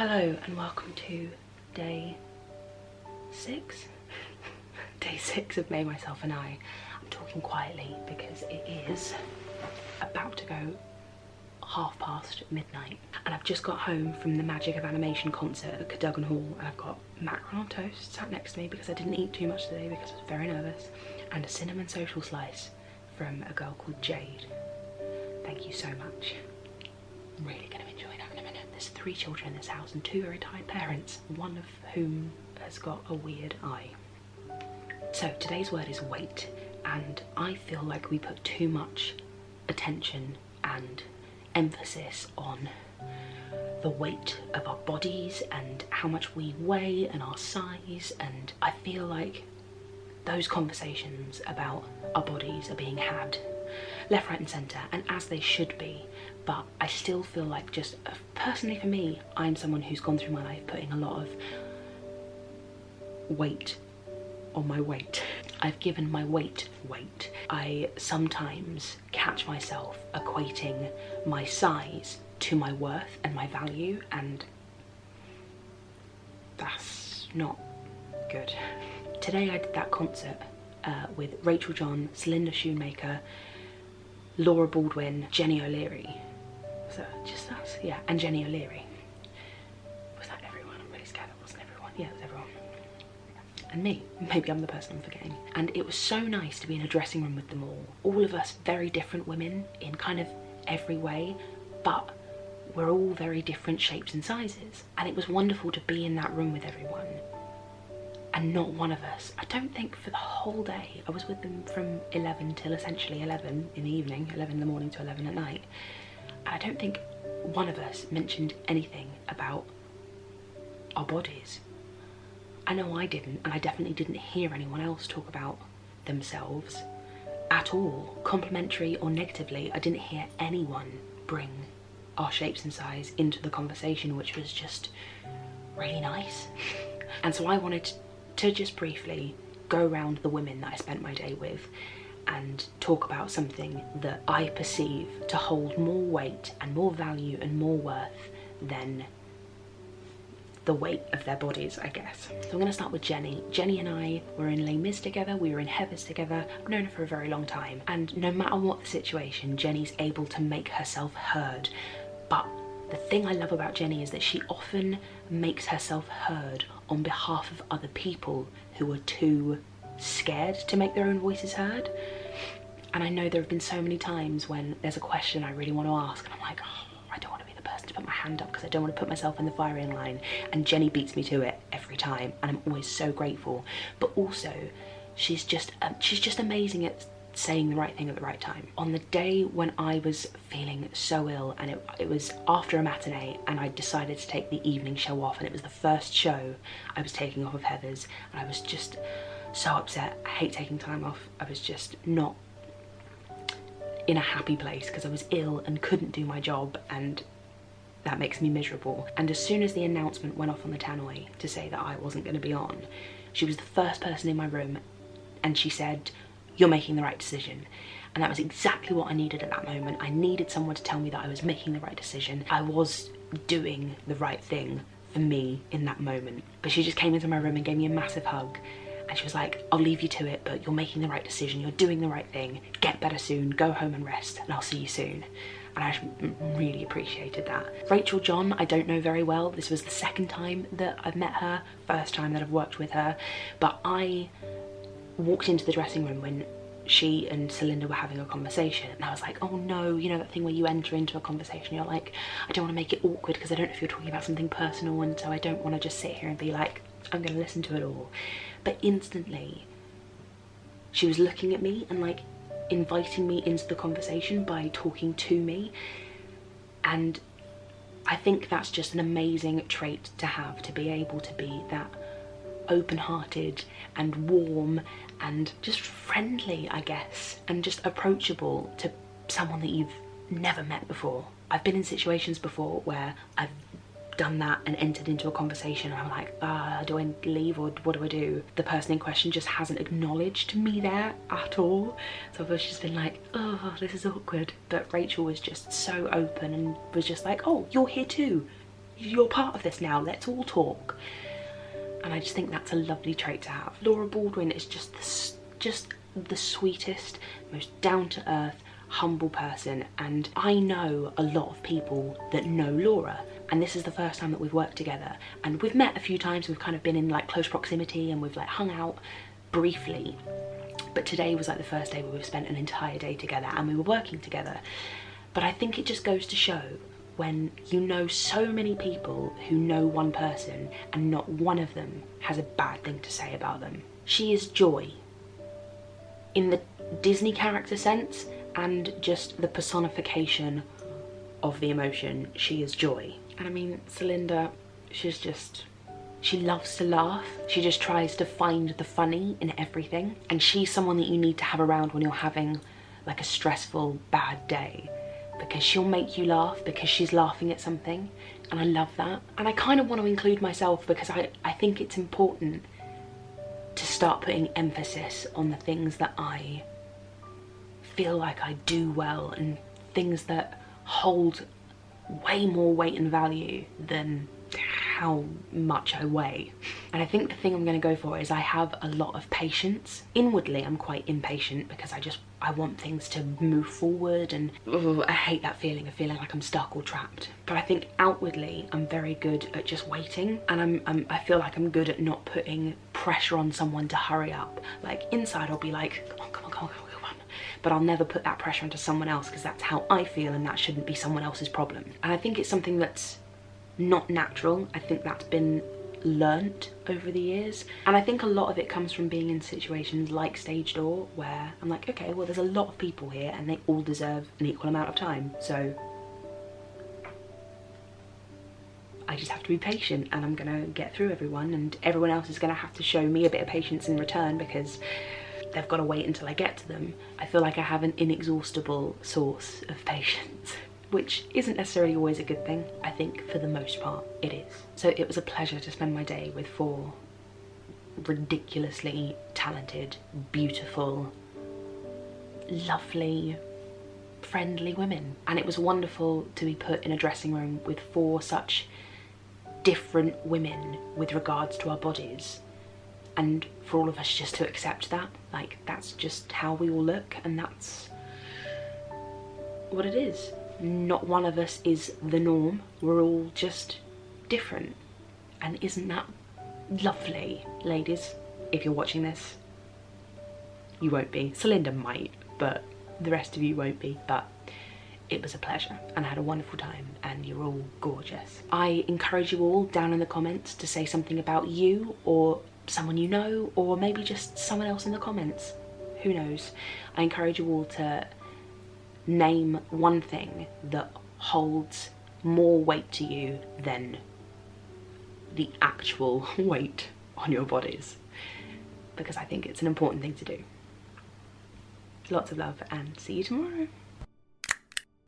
Hello and welcome to day 6? Day 6 of May, Myself and I. I'm talking quietly because it is about to go midnight and I've just got home from the Magic of Animation concert at Cadogan Hall, and I've got macaroni on toast sat next to me because I didn't eat too much today because I was very nervous, and a cinnamon social slice from a girl called Jade. Thank you so much. I'm really going to enjoy that in a minute. There's 3 children in this house and 2 very tired parents, one of whom has got a weird eye. So today's word is weight, and I feel like we put too much attention and emphasis on the weight of our bodies and how much we weigh and our size, and I feel like those conversations about our bodies are being had left, right and centre, and as they should be, but I still feel like, just personally for me, I'm someone who's gone through my life putting a lot of weight on my weight. I've given my weight. I sometimes catch myself equating my size to my worth and my value, and that's not good. Today I did that concert with Rachel John, Celinda Shoemaker, Laura Baldwin, Jenny O'Leary. Was that just us? Yeah, and Jenny O'Leary. Was that everyone? I'm really scared it wasn't everyone. Yeah, it was everyone. And me. Maybe I'm the person I'm forgetting. And it was so nice to be in a dressing room with them all of us very different women in kind of every way, but we're all very different shapes and sizes, and it was wonderful to be in that room with everyone, and not one of us, I don't think for the whole day, I was with them from 11 till essentially 11 in the evening, 11 in the morning to 11 at night, and I don't think one of us mentioned anything about our bodies. I know I didn't, and I definitely didn't hear anyone else talk about themselves at all, complimentary or negatively. I didn't hear anyone bring our shapes and size into the conversation, which was just really nice. And so I wanted to just briefly go around the women that I spent my day with and talk about something that I perceive to hold more weight and more value and more worth than the weight of their bodies, I guess. So I'm going to start with Jenny. Jenny and I were in Les Mis together, we were in Heathers together. I've known her for a very long time, and no matter what the situation, Jenny's able to make herself heard. But the thing I love about Jenny is that she often makes herself heard on behalf of other people who are too scared to make their own voices heard. And I know there have been so many times when there's a question I really want to ask, and I'm like, oh, I don't want to be the person to put my hand up because I don't want to put myself in the firing line, and Jenny beats me to it every time, and I'm always so grateful. But also she's just amazing at saying the right thing at the right time. On the day when I was feeling so ill, and it was after a matinee, and I decided to take the evening show off, and it was the first show I was taking off of Heathers, and I was just so upset. I hate taking time off. I was just not in a happy place because I was ill and couldn't do my job, and that makes me miserable. And as soon as the announcement went off on the tannoy to say that I wasn't going to be on, she was the first person in my room, and she said, "You're making the right decision." And that was exactly what I needed at that moment. I needed someone to tell me that I was making the right decision. I was doing the right thing for me in that moment. But she just came into my room and gave me a massive hug, and she was like, "I'll leave you to it, but you're making the right decision, you're doing the right thing, get better soon, go home and rest, and I'll see you soon." And I really appreciated that. Rachel John, I don't know very well. This was the second time that I've met her, first time that I've worked with her, but I walked into the dressing room when she and Celinda were having a conversation, and I was like, oh no, you know that thing where you enter into a conversation, you're like, I don't want to make it awkward because I don't know if you're talking about something personal, and so I don't want to just sit here and be like, I'm going to listen to it all. But instantly she was looking at me and like inviting me into the conversation by talking to me, and I think that's just an amazing trait to have, to be able to be that open-hearted and warm and just friendly, I guess, and just approachable to someone that you've never met before. I've been in situations before where I've done that and entered into a conversation and I'm like, do I leave or what do I do? The person in question just hasn't acknowledged me there at all. So I've just been like, oh, this is awkward. But Rachel was just so open and was just like, oh, you're here too. you're part of this now, let's all talk. And I just think that's a lovely trait to have. Laura Baldwin is just the sweetest, most down-to-earth, humble person, and I know a lot of people that know Laura, and this is the first time that we've worked together, and we've met a few times, we've kind of been in like close proximity and we've like hung out briefly, but today was like the first day where we've spent an entire day together and we were working together. But I think it just goes to show, when you know so many people who know one person and not one of them has a bad thing to say about them. She is joy in the Disney character sense, and just the personification of the emotion. She is joy. And I mean, Celinda, she loves to laugh. She just tries to find the funny in everything, and she's someone that you need to have around when you're having like a stressful, bad day, because she'll make you laugh because she's laughing at something, and I love that. And I kind of want to include myself because I think it's important to start putting emphasis on the things that I feel like I do well, and things that hold way more weight and value than how much I weigh. And I think the thing I'm going to go for is I have a lot of patience. Inwardly I'm quite impatient because I want things to move forward, and I hate that feeling of feeling like I'm stuck or trapped. But I think outwardly I'm very good at just waiting, and I feel like I'm good at not putting pressure on someone to hurry up. Like inside I'll be like, come on, come on, come on, come on. But I'll never put that pressure onto someone else because that's how I feel, and that shouldn't be someone else's problem. And I think it's something that's not natural. I think that's been learnt over the years, and I think a lot of it comes from being in situations like Stage Door, where I'm like, okay, well there's a lot of people here and they all deserve an equal amount of time, so I just have to be patient, and I'm gonna get through everyone, and everyone else is gonna have to show me a bit of patience in return because they've got to wait until I get to them. I feel like I have an inexhaustible source of patience, which isn't necessarily always a good thing. I think for the most part it is. So it was a pleasure to spend my day with 4 ridiculously talented, beautiful, lovely, friendly women. And it was wonderful to be put in a dressing room with 4 such different women with regards to our bodies, and for all of us just to accept that, like, that's just how we all look, and that's what it is. Not one of us is the norm, we're all just different. And isn't that lovely? Ladies, if you're watching this, you won't be. Celinda might, but the rest of you won't be. But it was a pleasure, and I had a wonderful time, and you're all gorgeous. I encourage you all down in the comments to say something about you, or someone you know, or maybe just someone else in the comments, who knows. I encourage you all to name one thing that holds more weight to you than the actual weight on your bodies, because I think it's an important thing to do. Lots of love, and see you tomorrow.